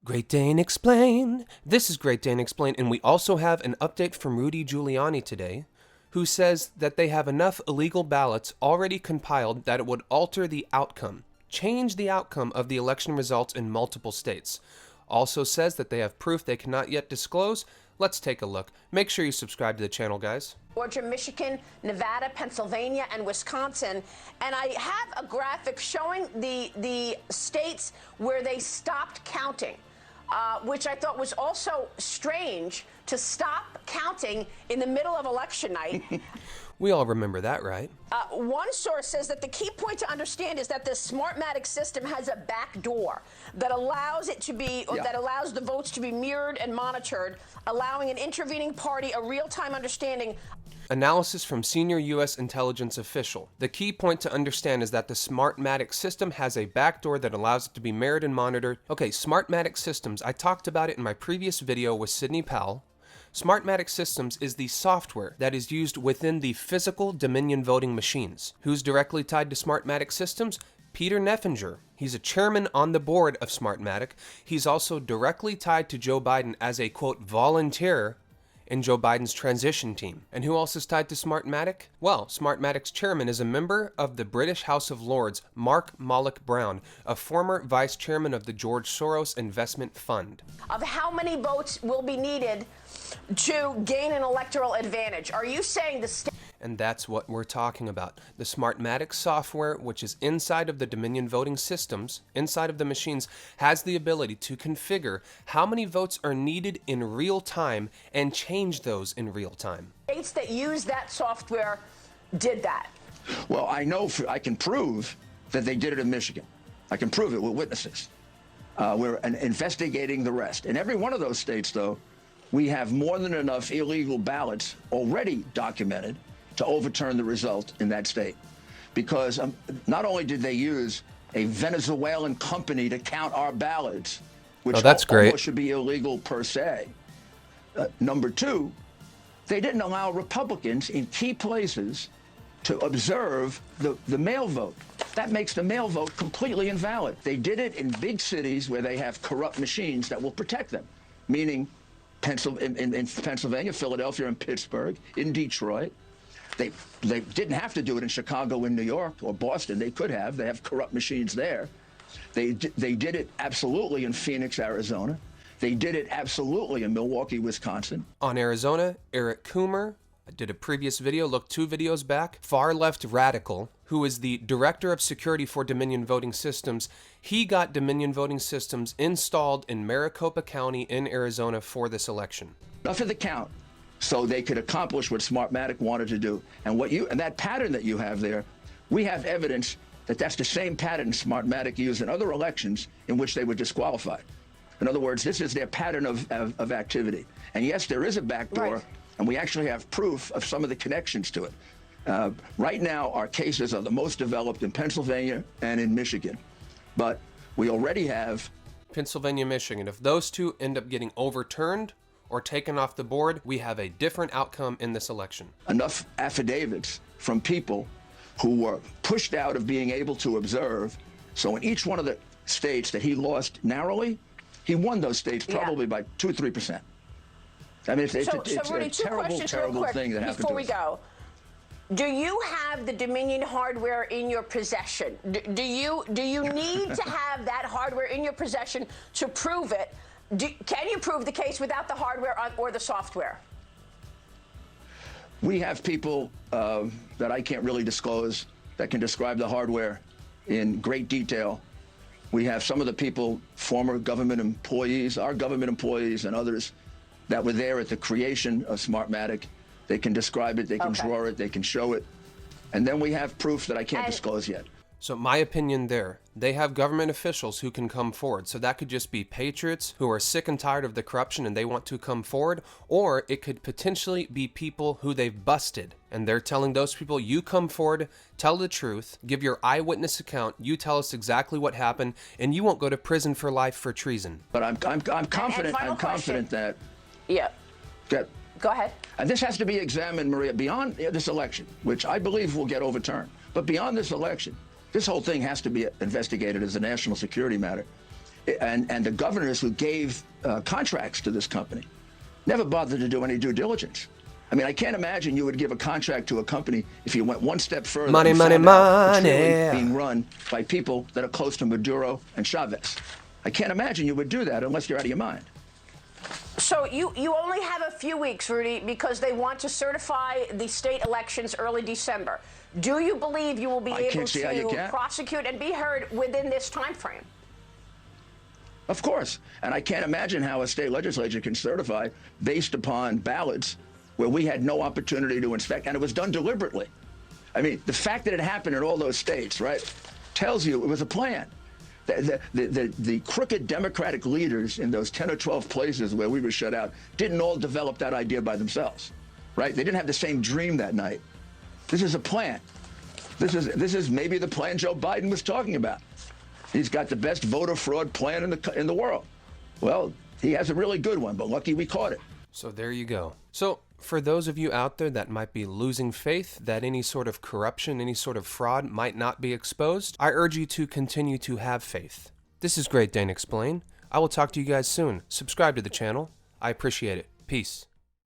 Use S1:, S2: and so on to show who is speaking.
S1: Great Dane Explain. This is Great Dane Explain, and we also have an update from Rudy Giuliani today, who says that they have enough illegal ballots already compiled that it would alter the outcome, change the outcome of the election results in multiple states. Also says that they have proof they cannot yet disclose. Let's take a look. Make sure you subscribe to the channel, guys.
S2: Georgia, Michigan, Nevada, Pennsylvania, and Wisconsin. And I have a graphic showing the states where they stopped counting, which I thought was also strange to stop counting in the middle of election night.
S1: We all remember that, right?
S2: One source says that the key point to understand is that the Smartmatic system has a back door that allows it to be, that allows the votes to be mirrored and monitored, allowing an intervening party a real-time understanding.
S1: Analysis from senior U.S. intelligence official. The key point to understand is that the Smartmatic system has a backdoor that allows it to be mirrored and monitored. Okay, Smartmatic systems. I talked about it in my previous video with Sidney Powell. Smartmatic systems is the software that is used within the physical Dominion voting machines. Who's directly tied to Smartmatic systems? Peter Neffinger. He's a chairman on the board of Smartmatic. He's also directly tied to Joe Biden as a, quote, volunteer in Joe Biden's transition team. And who else is tied to Smartmatic? Well, Smartmatic's chairman is a member of the British House of Lords, Mark Malloch Brown, a former vice chairman of the George Soros Investment Fund.
S2: Of how many votes will be needed to gain an electoral advantage? Are you saying the state?
S1: And that's what we're talking about. The Smartmatic software, which is inside of the Dominion voting systems, inside of the machines, has the ability to configure how many votes are needed in real time and change those in real time.
S2: States that use that software did that.
S3: Well, I know, I can prove that they did it in Michigan. I can prove it with witnesses. We're investigating the rest. In every one of those states, though, we have more than enough illegal ballots already documented to overturn the result in that state. Because not only did they use a Venezuelan company to count our ballots, which
S1: that's great.
S3: almost should be illegal per se. Number two, they didn't allow Republicans in key places to observe the mail vote. That makes the mail vote completely invalid. They did it in big cities where they have corrupt machines that will protect them, meaning in Pennsylvania, Philadelphia, and Pittsburgh, in Detroit. They didn't have to do it in Chicago, in New York, or Boston. They could have. They have corrupt machines there. They did it absolutely in Phoenix, Arizona. They did it absolutely in Milwaukee, Wisconsin.
S1: On Arizona, Eric Coomer, I did a previous video, look 2 videos back, far-left radical, who is the director of security for Dominion Voting Systems. He got Dominion Voting Systems installed in Maricopa County in Arizona for this election.
S3: Enough of the count, so they could accomplish what Smartmatic wanted to do. And that pattern that you have there, we have evidence that that's the same pattern Smartmatic used in other elections in which they were disqualified. In other words, this is their pattern of activity. And yes, there is a backdoor, right, and we actually have proof of some of the connections to it. Right now, our cases are the most developed in Pennsylvania and in Michigan. But we already have
S1: Pennsylvania, Michigan. If those two end up getting overturned or taken off the board, we have a different outcome in this election.
S3: Enough affidavits from people who were pushed out of being able to observe. So in each one of the states that he lost narrowly, he won those states probably by 2 or 3%. I mean, it's
S2: Rudy,
S3: a terrible thing that happened
S2: before we go. Do you have the Dominion hardware in your possession? Do you need to have that hardware in your possession to prove it? Can you prove the case without the hardware or the software?
S3: We have people that I can't really disclose that can describe the hardware in great detail. We have some of the people, former government employees, our government employees and others that were there at the creation of Smartmatic. They can describe it, they can draw it, they can show it. And then we have proof that I can't disclose yet.
S1: So my opinion there, they have government officials who can come forward. So that could just be patriots who are sick and tired of the corruption and they want to come forward, or it could potentially be people who they've busted. And they're telling those people, you come forward, tell the truth, give your eyewitness account, you tell us exactly what happened, and you won't go to prison for life for treason.
S3: But I'm confident that...
S2: Yeah. Go ahead.
S3: And this has to be examined, Maria, beyond this election, which I believe will get overturned. But beyond this election, this whole thing has to be investigated as a national security matter. and the governors who gave contracts to this company never bothered to do any due diligence. I mean, I can't imagine you would give a contract to a company if you went one step further.
S1: Money,
S3: and
S1: money,
S3: found out it's
S1: money.
S3: really being run by people that are close to Maduro and Chavez. I can't imagine you would do that unless you're out of your mind.
S2: So you only have a few weeks, Rudy, because they want to certify the state elections early December. Do you believe you will be able to prosecute and be heard within this time frame?
S3: Of course. And I can't imagine how a state legislature can certify based upon ballots where we had no opportunity to inspect, and it was done deliberately. I mean, the fact that it happened in all those states, right, tells you it was a plan. The crooked Democratic leaders in those 10 or 12 places where we were shut out didn't all develop that idea by themselves, right? They didn't have the same dream that night. This is a plan. This is maybe the plan Joe Biden was talking about. He's got the best voter fraud plan in the world. Well, he has a really good one, but lucky we caught it.
S1: So there you go. So for those of you out there that might be losing faith that any sort of corruption, any sort of fraud might not be exposed, I urge you to continue to have faith. This is Great Dane Explain. I will talk to you guys soon. Subscribe to the channel. I appreciate it. Peace.